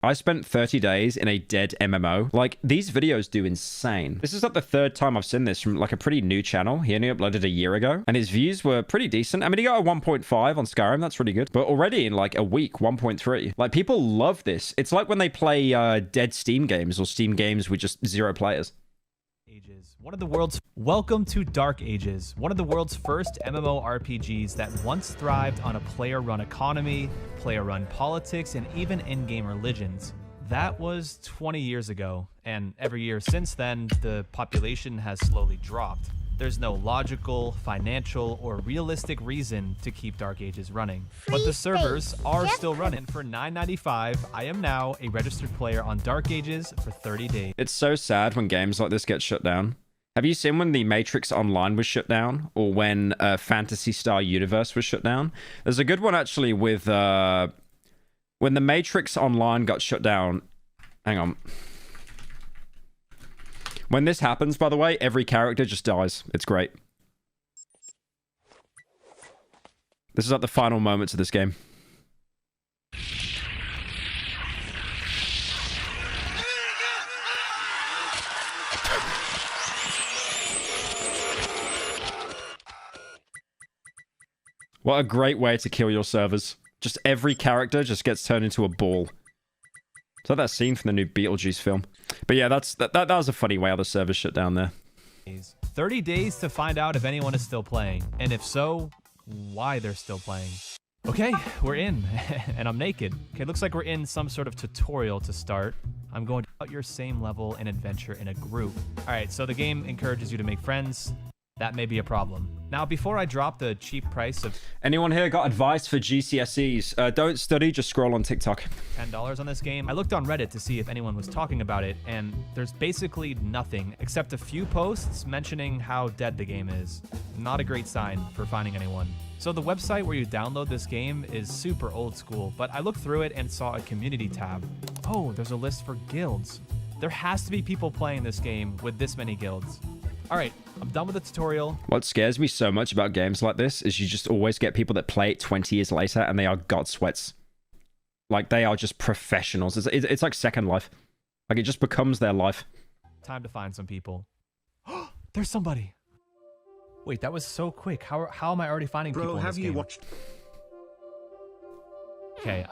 I spent 30 days in a dead MMO. Like, these videos do insane. This is like the third time I've seen this from like a pretty new channel. He only uploaded a year ago and his views were pretty decent. I mean, he got a 1.5 on Skyrim. That's really good. But already in like a week, 1.3. Like, people love this. It's like when they play dead Steam games or Steam games with just 0 players. Welcome to Dark Ages, one of the world's first MMORPGs that once thrived on a player-run economy, player-run politics, and even in-game religions. That was 20 years ago, and every year since then, the population has slowly dropped. There's no logical, financial, or realistic reason to keep Dark Ages running. But the servers are still running. For $9.95, I am now a registered player on Dark Ages for 30 days. It's so sad when games like this get shut down. Have you seen when the Matrix Online was shut down? Or when Phantasy Star Universe was shut down? There's a good one actually with... when the Matrix Online got shut down... Hang on. When this happens, by the way, every character just dies. It's great. This is like the final moments of this game. What a great way to kill your servers. Just every character just gets turned into a ball. It's like that scene from the new Beetlejuice film. But yeah, that was a funny way how the servers shut down there. 30 days to find out if anyone is still playing. And if so, why they're still playing. Okay, we're in. And I'm naked. Okay, looks like we're in some sort of tutorial to start. I'm going to put your same level and adventure in a group. Alright, so the game encourages you to make friends. That may be a problem. Now, before I drop the cheap price of... Anyone here got advice for GCSEs? Don't study, just scroll on TikTok. $10 on this game. I looked on Reddit to see if anyone was talking about it, and there's basically nothing except a few posts mentioning how dead the game is. Not a great sign for finding anyone. So the website where you download this game is super old school, but I looked through it and saw a community tab. Oh, there's a list for guilds. There has to be people playing this game with this many guilds. All right, I'm done with the tutorial. What scares me so much about games like this is you just always get people that play it 20 years later and they are god sweats. Like, they are just professionals. It's like Second Life. Like, it just becomes their life. Time to find some people. There's somebody. Wait, that was so quick. How am I already finding people in this game? Watched? Okay,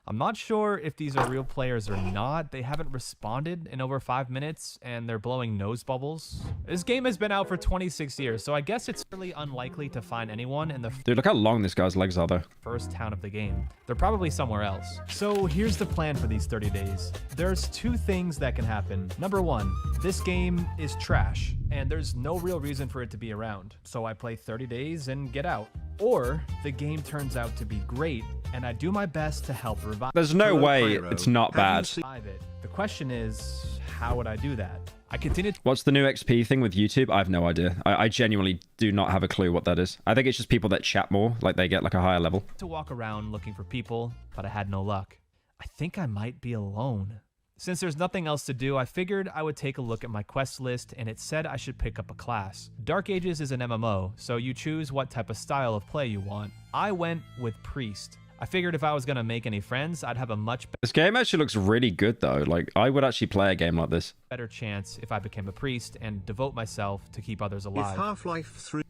I'm not sure if these are real players or not. They haven't responded in over 5 minutes, and they're blowing nose bubbles. This game has been out for 26 years, so I guess it's really unlikely to find anyone in the Dude, look how long this guy's legs are, though. first town of the game. They're probably somewhere else. So here's the plan for these 30 days. There's 2 things that can happen. Number 1, this game is trash, and there's no real reason for it to be around. So I play 30 days and get out. Or the game turns out to be great, and I do my best to help revive There's no way it's not bad. it. The question is, how would I do that? I continued What's the new XP thing with YouTube? I have no idea. I genuinely do not have a clue what that is. I think it's just people that chat more, like they get like a higher level. to walk around looking for people, but I had no luck. I think I might be alone. Since there's nothing else to do, I figured I would take a look at my quest list, and it said I should pick up a class. Dark Ages is an MMO, so you choose what type of style of play you want. I went with Priest. I figured if I was going to make any friends, I'd have a much This game actually looks really good, though. Like, I would actually play a game like this. better chance if I became a priest and devote myself to keep others alive. If Half-Life 3...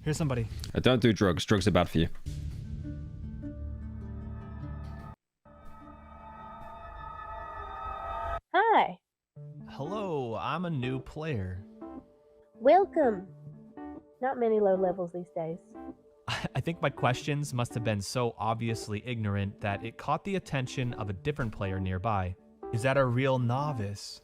Here's somebody. Don't do drugs. Drugs are bad for you. Hi, Hello, I'm a new player. welcome. Not many low levels these days. I think my questions must have been so obviously ignorant that it caught the attention of a different player nearby. Is that a real novice?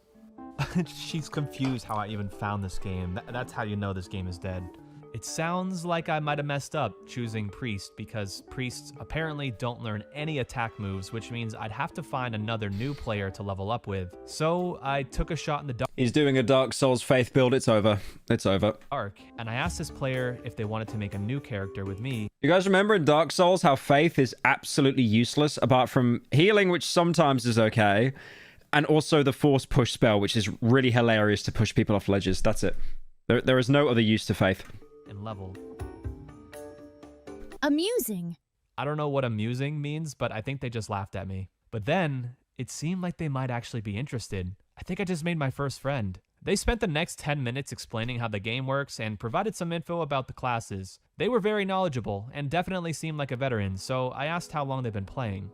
She's confused how I even found this game. That's how you know this game is dead. It sounds like I might have messed up choosing Priest, because Priests apparently don't learn any attack moves, which means I'd have to find another new player to level up with. So I took a shot in the He's doing a Dark Souls faith build. It's over. It's over. dark, and I asked this player if they wanted to make a new character with me. You guys remember in Dark Souls how faith is absolutely useless, apart from healing, which sometimes is okay, and also the force push spell, which is really hilarious to push people off ledges. That's it. There is no other use to faith. And level. Amusing. I don't know what amusing means, but I think they just laughed at me. But then It seemed like they might actually be interested. I think I just made my first friend. They spent the next 10 minutes explaining how the game works and provided some info about the classes. They were very knowledgeable and definitely seemed like a veteran, so I asked how long they've been playing.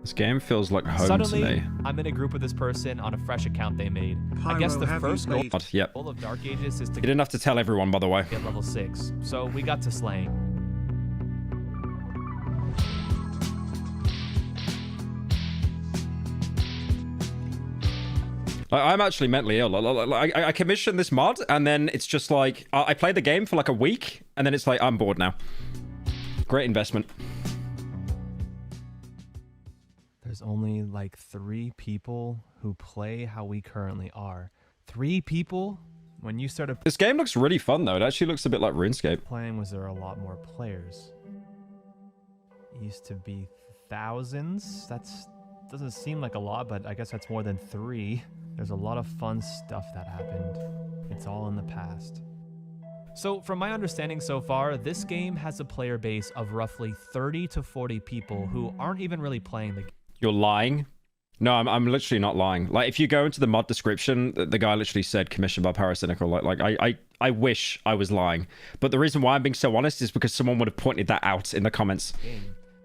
This game feels like home Suddenly, to me. I'm in a group with this person on a fresh account they made. I guess the first goal Yep. of Dark Ages is to You didn't have to tell everyone, by the way. get level 6, so we got to slaying. I'm actually mentally ill. I commissioned this mod, and then it's just like I play the game for like a week, and then it's like I'm bored now. Great investment. There's only like 3 people who play how we currently are. 3 people? When you started This game looks really fun though. It actually looks a bit like RuneScape. playing, was there a lot more players? It used to be thousands. That's doesn't seem like a lot, but I guess that's more than 3. There's a lot of fun stuff that happened. It's all in the past. So from my understanding so far, this game has a player base of roughly 30 to 40 people who aren't even really playing the game. You're lying? No, I'm literally not lying. Like, if you go into the mod description, the guy literally said commissioned by Pyrocynical. I wish I was lying. But the reason why I'm being so honest is because someone would have pointed that out in the comments.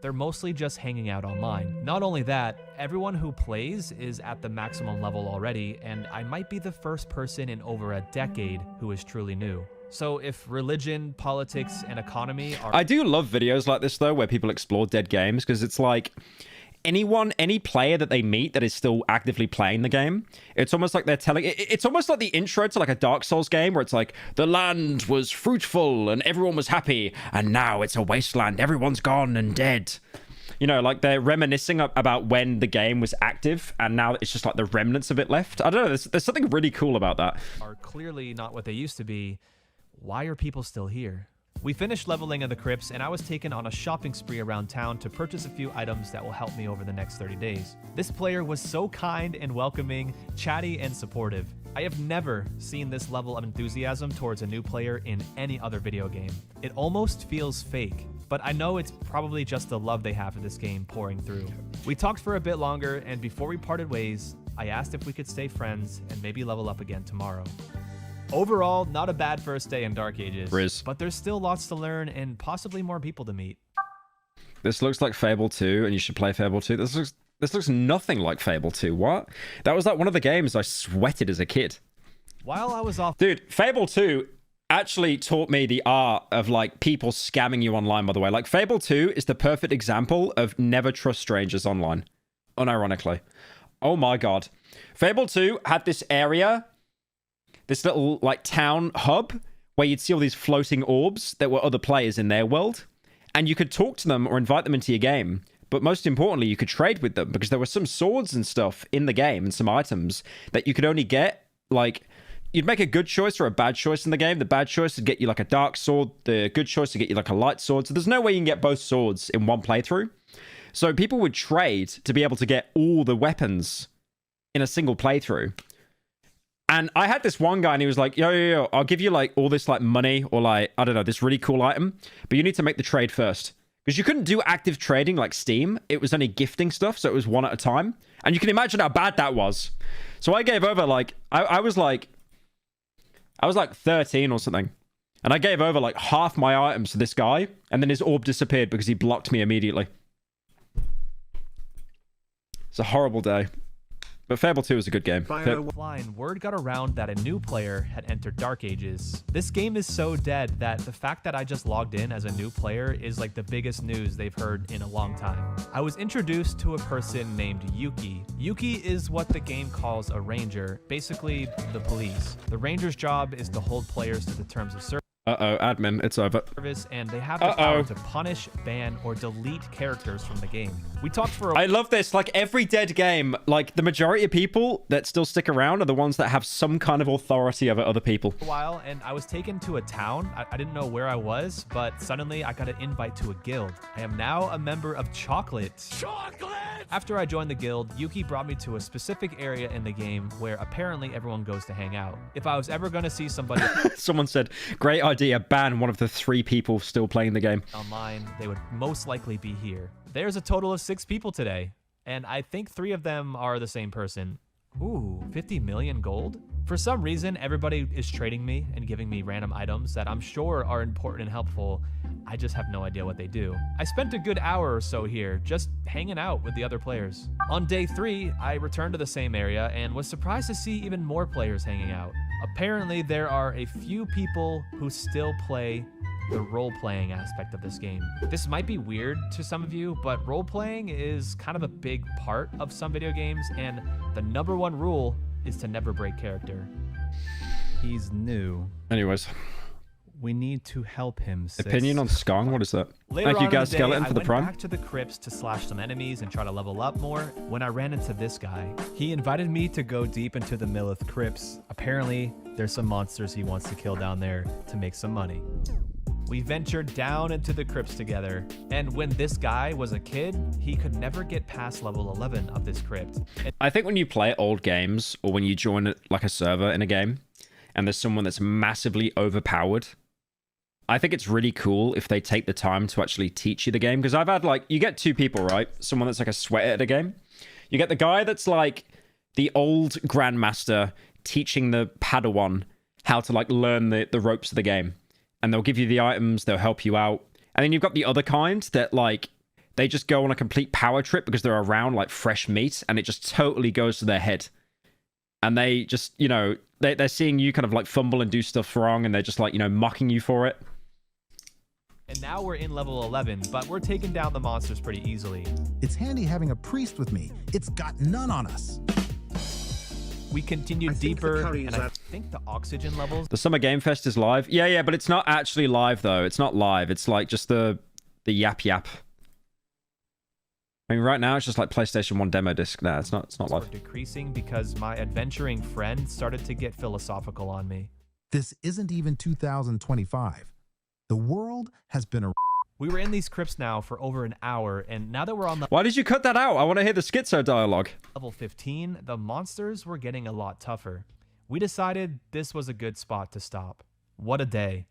They're mostly just hanging out online. Not only that, everyone who plays is at the maximum level already, and I might be the first person in over a decade who is truly new. So if religion, politics, and economy are... I do love videos like this, though, where people explore dead games, because it's like... any player that they meet that is still actively playing the game, it's almost like they're telling... It's almost like the intro to like a Dark Souls game where it's like, the land was fruitful and everyone was happy, and now it's a wasteland. Everyone's gone and dead. You know, like they're reminiscing about when the game was active, and now it's just like the remnants of it left. I don't know, there's something really cool about that. Are clearly not what they used to be. Why are people still here? We finished leveling in the crypts, and I was taken on a shopping spree around town to purchase a few items that will help me over the next 30 days. This player was so kind and welcoming, chatty and supportive. I have never seen this level of enthusiasm towards a new player in any other video game. It almost feels fake, but I know it's probably just the love they have for this game pouring through. We talked for a bit longer, and before we parted ways, I asked if we could stay friends and maybe level up again tomorrow. Overall, not a bad first day in Dark Ages, Riz. but there's still lots to learn and possibly more people to meet. This looks like Fable 2, and you should play Fable 2. This looks nothing like Fable 2. What? That was like one of the games I sweated as a kid. While I was off... Dude, Fable 2 actually taught me the art of like people scamming you online, by the way. Like Fable 2 is the perfect example of never trust strangers online. Unironically. Oh my god. Fable 2 had this area, this little like town hub where you'd see all these floating orbs that were other players in their world, and you could talk to them or invite them into your game. But most importantly, you could trade with them because there were some swords and stuff in the game and some items that you could only get. Like, you'd make a good choice or a bad choice in the game. The bad choice would get you like a dark sword. The good choice would get you like a light sword. So there's no way you can get both swords in one playthrough. So people would trade to be able to get all the weapons in a single playthrough. And I had this one guy, and he was like, yo, I'll give you like all this like money or like, I don't know, this really cool item, but you need to make the trade first. Because you couldn't do active trading like Steam. It was only gifting stuff, so it was one at a time. And you can imagine how bad that was. So I gave over like, I was like 13 or something. And I gave over like half my items to this guy, and then his orb disappeared because he blocked me immediately. It's a horrible day. But Fable 2 is a good game. Offline, word got around that a new player had entered Dark Ages. This game is so dead that the fact that I just logged in as a new player is like the biggest news they've heard in a long time. I was introduced to a person named Yuki. Yuki is what the game calls a ranger, basically the police. The ranger's job is to hold players to the terms of service. Uh-oh, admin, it's over. And they have the power to punish, ban, or delete characters from the game. We talked for a I love this. Like every dead game, like the majority of people that still stick around are the ones that have some kind of authority over other people. while, and I was taken to a town. I didn't know where I was, but suddenly I got an invite to a guild. I am now a member of Chocolate. After I joined the guild, Yuki brought me to a specific area in the game where apparently everyone goes to hang out. If I was ever going to see somebody... Someone said, great idea. Ban one of the 3 people still playing the game. Online, they would most likely be here. There's a total of 6 people today, and I think 3 of them are the same person. Ooh, 50 million gold? For some reason, everybody is trading me and giving me random items that I'm sure are important and helpful. I just have no idea what they do. I spent a good hour or so here, just hanging out with the other players. On day 3, I returned to the same area and was surprised to see even more players hanging out. Apparently, there are a few people who still play the role-playing aspect of this game. This might be weird to some of you, but role-playing is kind of a big part of some video games, and the #1 rule is to never break character. He's new. Anyways. We need to help him. Opinion on Skong? What is that? Thank you, guys. Skeleton for the prime. I went back to the crypts to slash some enemies and try to level up more when I ran into this guy. He invited me to go deep into the Millith crypts. Apparently, there's some monsters he wants to kill down there to make some money. We ventured down into the crypts together, and when this guy was a kid, he could never get past level 11 of this crypt. I think when you play old games, or when you join like a server in a game, and there's someone that's massively overpowered, I think it's really cool if they take the time to actually teach you the game. Because I've had, like, you get 2 people, right? Someone that's like a sweater at a game. You get the guy that's like the old grandmaster teaching the Padawan how to like learn the ropes of the game. And they'll give you the items, they'll help you out. And then you've got the other kind that like, they just go on a complete power trip because they're around like fresh meat and it just totally goes to their head. And they just, you know, they're seeing you kind of like fumble and do stuff wrong and they're just like, you know, mocking you for it. And now we're in level 11, but we're taking down the monsters pretty easily. It's handy having a priest with me. It's got none on us. We continued deeper, and I think the oxygen levels... The Summer Game Fest is live. Yeah, but it's not actually live, though. It's not live. It's like just the yap. I mean, right now, it's just like PlayStation 1 demo disc. Nah, it's not live. Decreasing because my adventuring friend started to get philosophical on me. This isn't even 2025. The world has been a... We were in these crypts now for over an hour, and now that we're on Why did you cut that out? I want to hear the schizo dialogue. level 15, the monsters were getting a lot tougher. We decided this was a good spot to stop. What a day.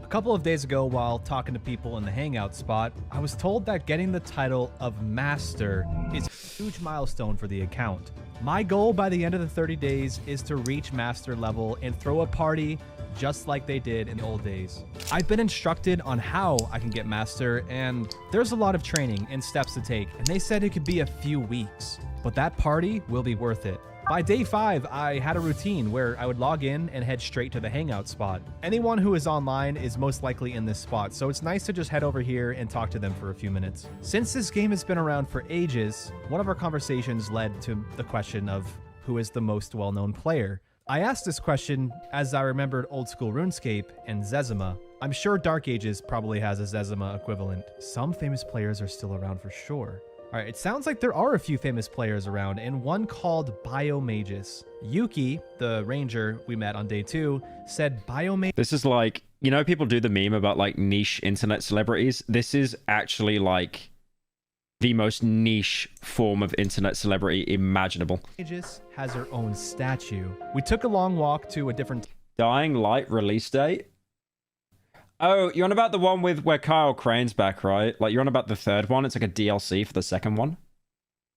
A couple of days ago, while talking to people in the hangout spot, I was told that getting the title of Master is a huge milestone for the account. My goal by the end of the 30 days is to reach Master level and throw a party just like they did in the old days. I've been instructed on how I can get Master, and there's a lot of training and steps to take, and they said it could be a few weeks, but that party will be worth it. By day 5, I had a routine where I would log in and head straight to the hangout spot. Anyone who is online is most likely in this spot, so it's nice to just head over here and talk to them for a few minutes. Since this game has been around for ages, one of our conversations led to the question of who is the most well-known player. I asked this question as I remembered old school RuneScape and Zezima. I'm sure Dark Ages probably has a Zezima equivalent. Some famous players are still around for sure. Alright, it sounds like there are a few famous players around, and one called Biomagus. Yuki, the ranger we met on day 2, said Biomagus... This is like, you know, people do the meme about like niche internet celebrities. This is actually like the most niche form of internet celebrity imaginable. has her own statue. We took a long walk to a different... Dying Light release date? Oh, you're on about the one with where Kyle Crane's back, right? Like, you're on about the 3rd one. It's like a DLC for the 2nd one.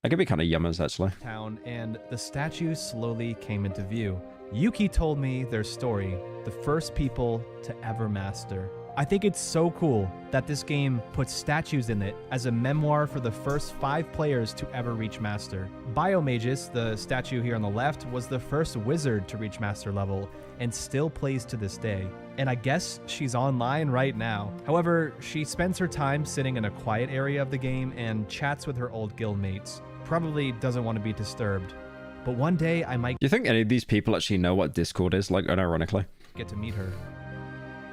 That could be kind of yummers, actually. Town, and the statue slowly came into view. Yuki told me their story, the first people to ever master. I think it's so cool that this game puts statues in it as a memoir for the first 5 players to ever reach Master. Biomagus, the statue here on the left, was the first wizard to reach Master level and still plays to this day. And I guess she's online right now. However, she spends her time sitting in a quiet area of the game and chats with her old guildmates. Probably doesn't want to be disturbed. But one day I might... Do you think any of these people actually know what Discord is, like, unironically? Get to meet her.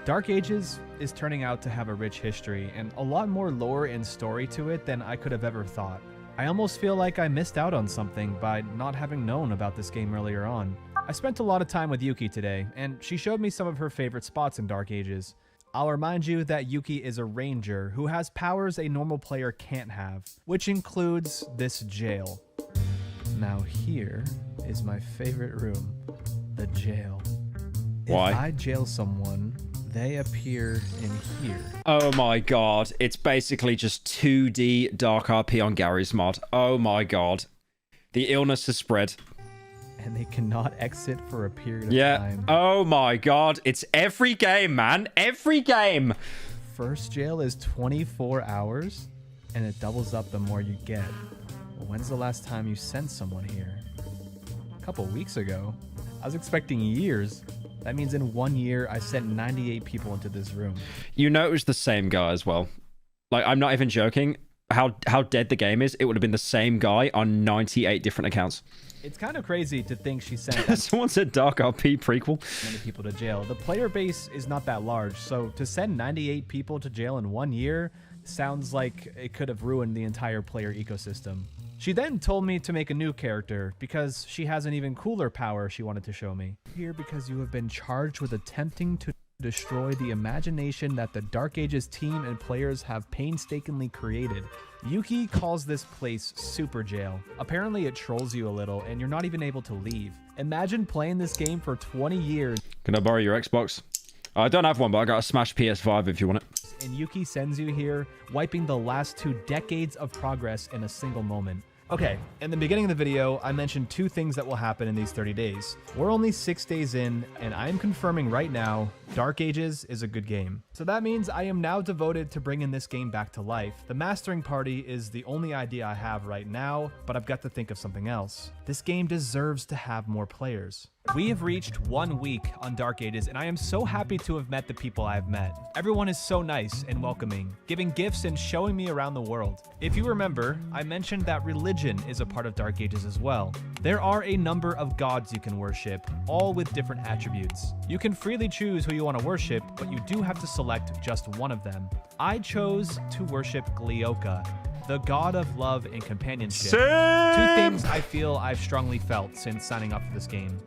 Dark Ages is turning out to have a rich history and a lot more lore and story to it than I could have ever thought. I almost feel like I missed out on something by not having known about this game earlier on. I spent a lot of time with Yuki today, and she showed me some of her favorite spots in Dark Ages. I'll remind you that Yuki is a ranger who has powers a normal player can't have, which includes this jail. Now here is my favorite room, the jail. Why? If I jail someone, they appear in here. Oh my god. It's basically just 2D Dark RP on Gary's mod. Oh my god. The illness has spread. And they cannot exit for a period of Yeah. time. Oh my god. It's every game, man. Every game. First jail is 24 hours, and it doubles up the more you get. Well, when's the last time you sent someone here? A couple weeks ago. I was expecting years. That means in 1 year, I sent 98 people into this room. You know it was the same guy as well. Like, I'm not even joking. How dead the game is, it would have been the same guy on 98 different accounts. It's kind of crazy to think she sent that Someone said Dark RP prequel. many people to jail. The player base is not that large, so to send 98 people to jail in 1 year sounds like it could have ruined the entire player ecosystem. She then told me to make a new character because she has an even cooler power she wanted to show me. Here because you have been charged with attempting to destroy the imagination that the Dark Ages team and players have painstakingly created. Yuki calls this place Super Jail. Apparently it trolls you a little and you're not even able to leave. Imagine playing this game for 20 years. Can I borrow your Xbox? I don't have one, but I got a Smash PS5 if you want it. And Yuki sends you here, wiping the last 2 decades of progress in a single moment. Okay, in the beginning of the video, I mentioned 2 things that will happen in these 30 days. We're only 6 days in, and I am confirming right now, Dark Ages is a good game. So that means I am now devoted to bringing this game back to life. The mastering party is the only idea I have right now, but I've got to think of something else. This game deserves to have more players. We have reached 1 week on Dark Ages, and I am so happy to have met the people I have met. Everyone is so nice and welcoming, giving gifts and showing me around the world. If you remember, I mentioned that religion is a part of Dark Ages as well. There are a number of gods you can worship, all with different attributes. You can freely choose who you want to worship, but you do have to select just one of them. I chose to worship Glioka, the god of love and companionship. Same. 2 things I feel I've strongly felt since signing up for this game.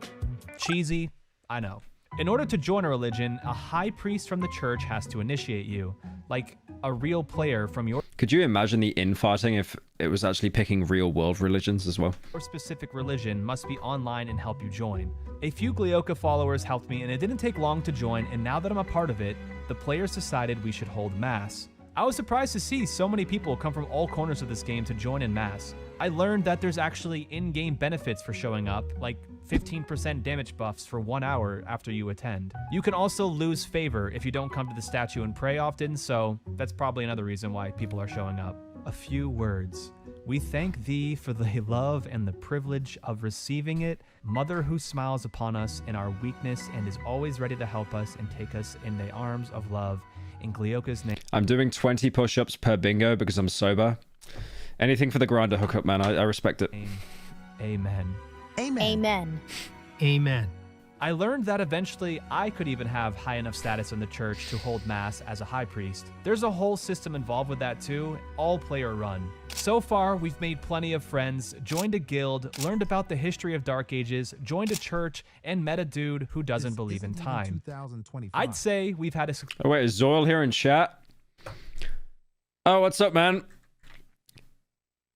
Cheesy, I know. In order to join a religion, a high priest from the church has to initiate you, like a real player from your Could you imagine the infighting if it was actually picking real world religions as well? specific religion must be online and help you join. A few Glioka followers helped me and it didn't take long to join, and now that I'm a part of it, the players decided we should hold mass. I was surprised to see so many people come from all corners of this game to join in mass. I learned that there's actually in-game benefits for showing up, like 15% damage buffs for 1 hour after you attend. You can also lose favor if you don't come to the statue and pray often, so that's probably another reason why people are showing up. A few words. We thank thee for the love and the privilege of receiving it, Mother who smiles upon us in our weakness and is always ready to help us and take us in the arms of love. In Glioka's name. I'm doing 20 push-ups per bingo because I'm sober. Anything for the grinder hookup, man. I respect it. Amen. Amen. Amen. Amen. I learned that eventually I could even have high enough status in the church to hold mass as a high priest. There's a whole system involved with that too, all player run. So far, we've made plenty of friends, joined a guild, learned about the history of Dark Ages, joined a church, and met a dude who doesn't believe in time. 2025. I'd say we've had a Oh, wait, is Zoil here in chat? Oh, what's up, man?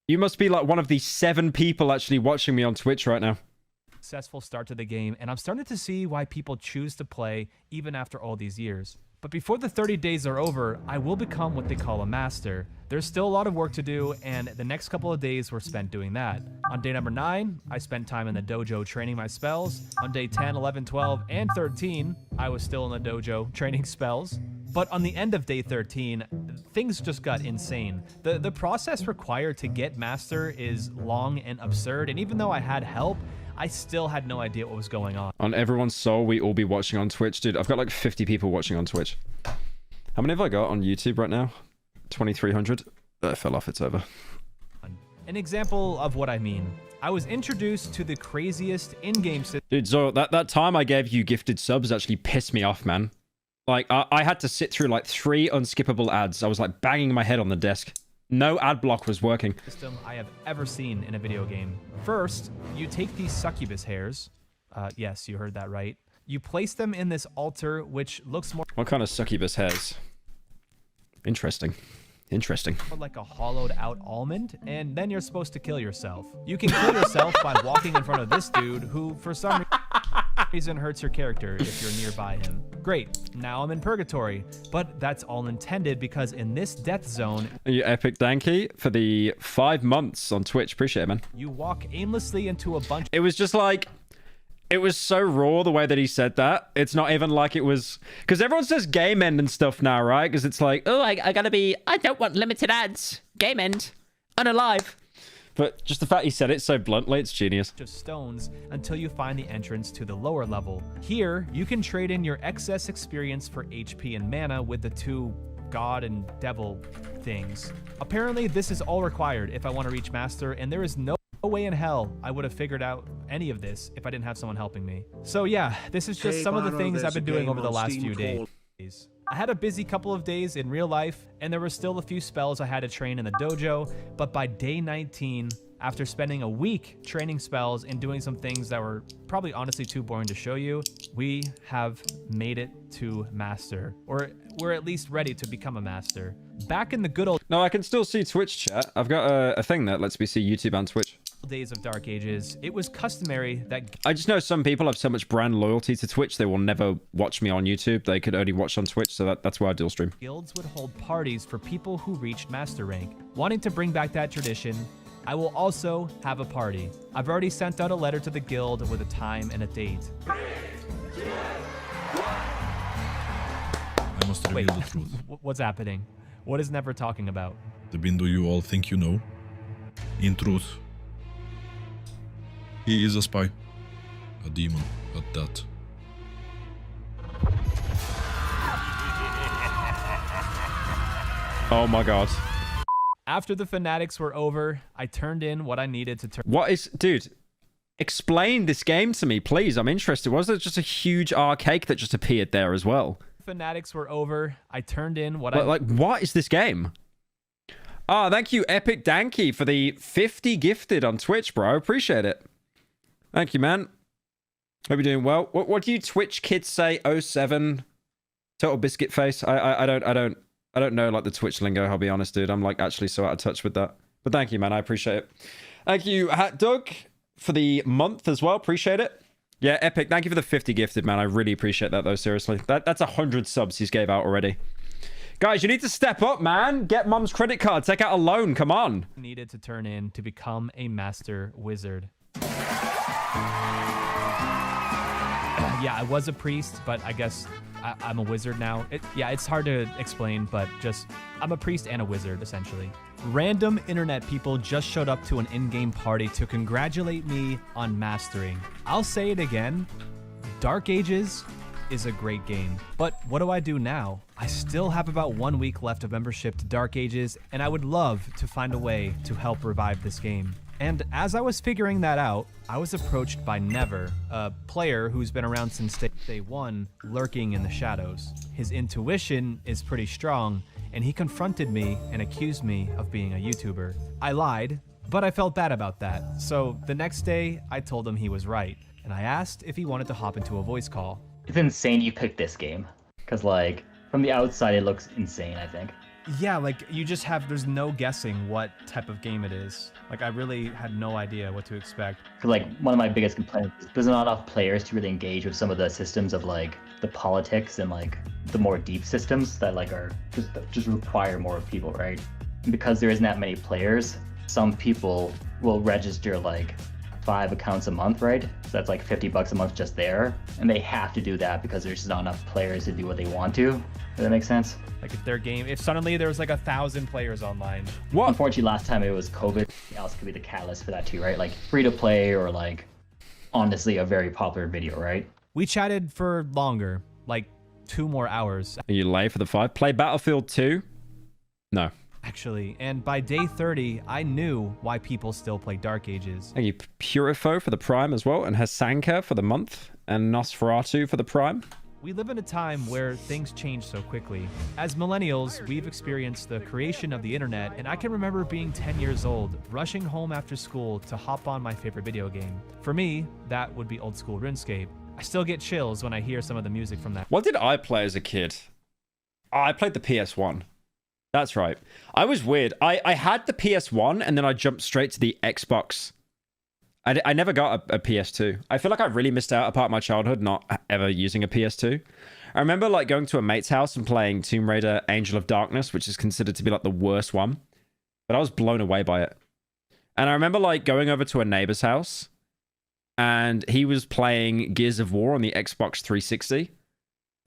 You must be like one of the 7 people actually watching me on Twitch right now. successful start to the game, and I'm starting to see why people choose to play even after all these years. But before the 30 days are over, I will become what they call a master. There's still a lot of work to do, and the next couple of days were spent doing that. On day number 9, I spent time in the dojo training my spells. On day 10, 11, 12, and 13, I was still in the dojo training spells. But on the end of day 13, things just got insane. The process required to get master is long and absurd, and even though I had help, I still had no idea what was going on. On everyone's soul, we all be watching on Twitch. Dude, I've got like 50 people watching on Twitch. How many have I got on YouTube right now? 2,300. I fell off, it's over. An example of what I mean. I was introduced to the craziest in-game system. Dude, Zoil, that time I gave you gifted subs actually pissed me off, man. Like, I had to sit through like 3 unskippable ads. I was like banging my head on the desk. No ad block was working. System I have ever seen in a video game. First, you take these succubus hairs. Yes, you heard that right. You place them in this altar, which looks more What kind of succubus hairs? Interesting. Interesting. like a hollowed out almond, and then you're supposed to kill yourself. You can kill yourself by walking in front of this dude who, for some reason, reason hurts your character if you're nearby him. Great, now I'm in purgatory, but that's all intended because in this death zone, You Epic Danky for the 5 months on Twitch. Appreciate it, man. you walk aimlessly into a bunch It was just like, it was so raw the way that he said that. It's not even like it was, because everyone says game end and stuff now, right? Because it's like, oh, I don't want limited ads. Game end. Unalive. But just the fact he said it so bluntly, it's genius. of stones until you find the entrance to the lower level. Here, you can trade in your excess experience for HP and mana with the 2 god and devil things. Apparently, this is all required if I want to reach master, and there is no way in hell I would have figured out any of this if I didn't have someone helping me. So yeah, this is just some of the things I've been doing over the last few days. I had a busy couple of days in real life, and there were still a few spells I had to train in the dojo, but by day 19, after spending a week training spells and doing some things that were probably honestly too boring to show you, we have made it to master, or we're at least ready to become a master. Back in the good old No, I can still see Twitch chat. I've got a thing that lets me see YouTube and Twitch. days of Dark Ages, it was customary that I just know some people have so much brand loyalty to Twitch, they will never watch me on YouTube. They could only watch on Twitch, so that's why I dual stream. guilds would hold parties for people who reached master rank. Wanting to bring back that tradition, I will also have a party. I've already sent out a letter to the guild with a time and a date. I must Wait, reveal the truth. what's happening? What is Never talking about? The Bindu you all think you know. In truth, he is a spy. A demon at that. Oh my god. After the fanatics were over, I turned in what I needed to turn. What is... Dude, explain this game to me, please. I'm interested. Was there just a huge arcade that just appeared there as well? Fanatics were over, I turned in what Like, what is this game? Oh, thank you, Epic Danky, for the 50 gifted on Twitch, bro. Appreciate it. Thank you, man. Hope you're doing well. What do you Twitch kids say? 07 Total Biscuit Face. I don't know like the Twitch lingo. I'll be honest, dude. I'm like actually so out of touch with that. But thank you, man. I appreciate it. Thank you, Hat Dog, for the month as well. Appreciate it. Yeah, Epic. Thank you for the 50 gifted, man. I really appreciate that, though. Seriously, that's 100 subs he's gave out already. Guys, you need to step up, man. Get mom's credit card. Take out a loan. Come on. needed to turn in to become a master wizard. Yeah, I was a priest, but I guess I'm a wizard now. It's hard to explain, but just I'm a priest and a wizard, essentially. Random internet people just showed up to an in-game party to congratulate me on mastering. I'll say it again, Dark Ages is a great game. But what do I do now? I still have about 1 week left of membership to Dark Ages, and I would love to find a way to help revive this game. And as I was figuring that out, I was approached by Never, a player who's been around since day 1, lurking in the shadows. His intuition is pretty strong, and he confronted me and accused me of being a YouTuber. I lied, but I felt bad about that. So the next day, I told him he was right, and I asked if he wanted to hop into a voice call. It's insane you picked this game. Because, like, from the outside, it looks insane, I think. Yeah, like, there's no guessing what type of game it is. Like, I really had no idea what to expect. Because, like, one of my biggest complaints is there's not enough players to really engage with some of the systems of, like, the politics and, like, the more deep systems that, like, are just require more people, right? And because there isn't that many players, some people will register, like, 5 accounts a month, right? So that's like $50 a month just there. And they have to do that because there's just not enough players to do what they want to. Does that make sense? Like, if suddenly there was like 1,000 players online. What? Unfortunately, last time it was COVID. Something else could be the catalyst for that too, right? Like free to play or like honestly a very popular video, right? We chatted for longer, like 2 more hours. Are you late for the 5? Play Battlefield 2? No. Actually, and by day 30, I knew why people still play Dark Ages. Thank you, Purifo, for the Prime as well, and Hasanka for the month, and Nosferatu for the Prime. We live in a time where things change so quickly. As millennials, we've experienced the creation of the internet, and I can remember being 10 years old, rushing home after school to hop on my favorite video game. For me, that would be old school RuneScape. I still get chills when I hear some of the music from that. What did I play as a kid? Oh, I played the PS1. That's right. I was weird. I had the PS1 and then I jumped straight to the Xbox. I never got a PS2. I feel like I really missed out a part of my childhood not ever using a PS2. I remember like going to a mate's house and playing Tomb Raider Angel of Darkness, which is considered to be like the worst one. But I was blown away by it. And I remember like going over to a neighbor's house and he was playing Gears of War on the Xbox 360.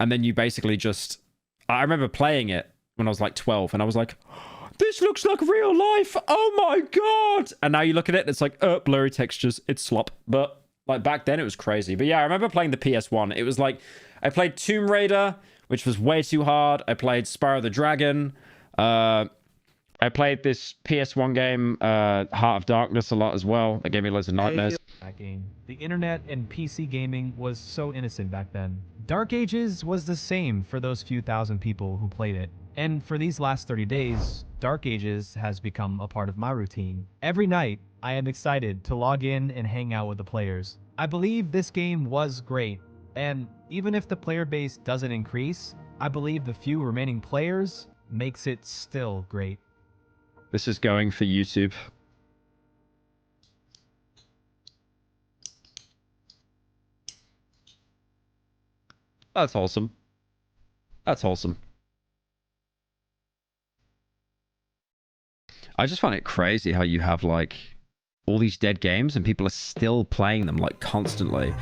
And then you basically just... I remember playing it when I was like 12 and I was like... This looks like real life. Oh my god. And now you look at it, it's like, blurry textures. It's slop. But like back then it was crazy. But yeah, I remember playing the PS1. It was like, I played Tomb Raider, which was way too hard. I played Spyro the Dragon. I played this PS1 game, Heart of Darkness, a lot as well. That gave me loads of nightmares. That game. The internet and PC gaming was so innocent back then. Dark Ages was the same for those few thousand people who played it. And for these last 30 days, Dark Ages has become a part of my routine. Every night, I am excited to log in and hang out with the players. I believe this game was great, and even if the player base doesn't increase, I believe the few remaining players makes it still great. This is going for YouTube. That's awesome. That's awesome. I just find it crazy how you have like all these dead games and people are still playing them like constantly.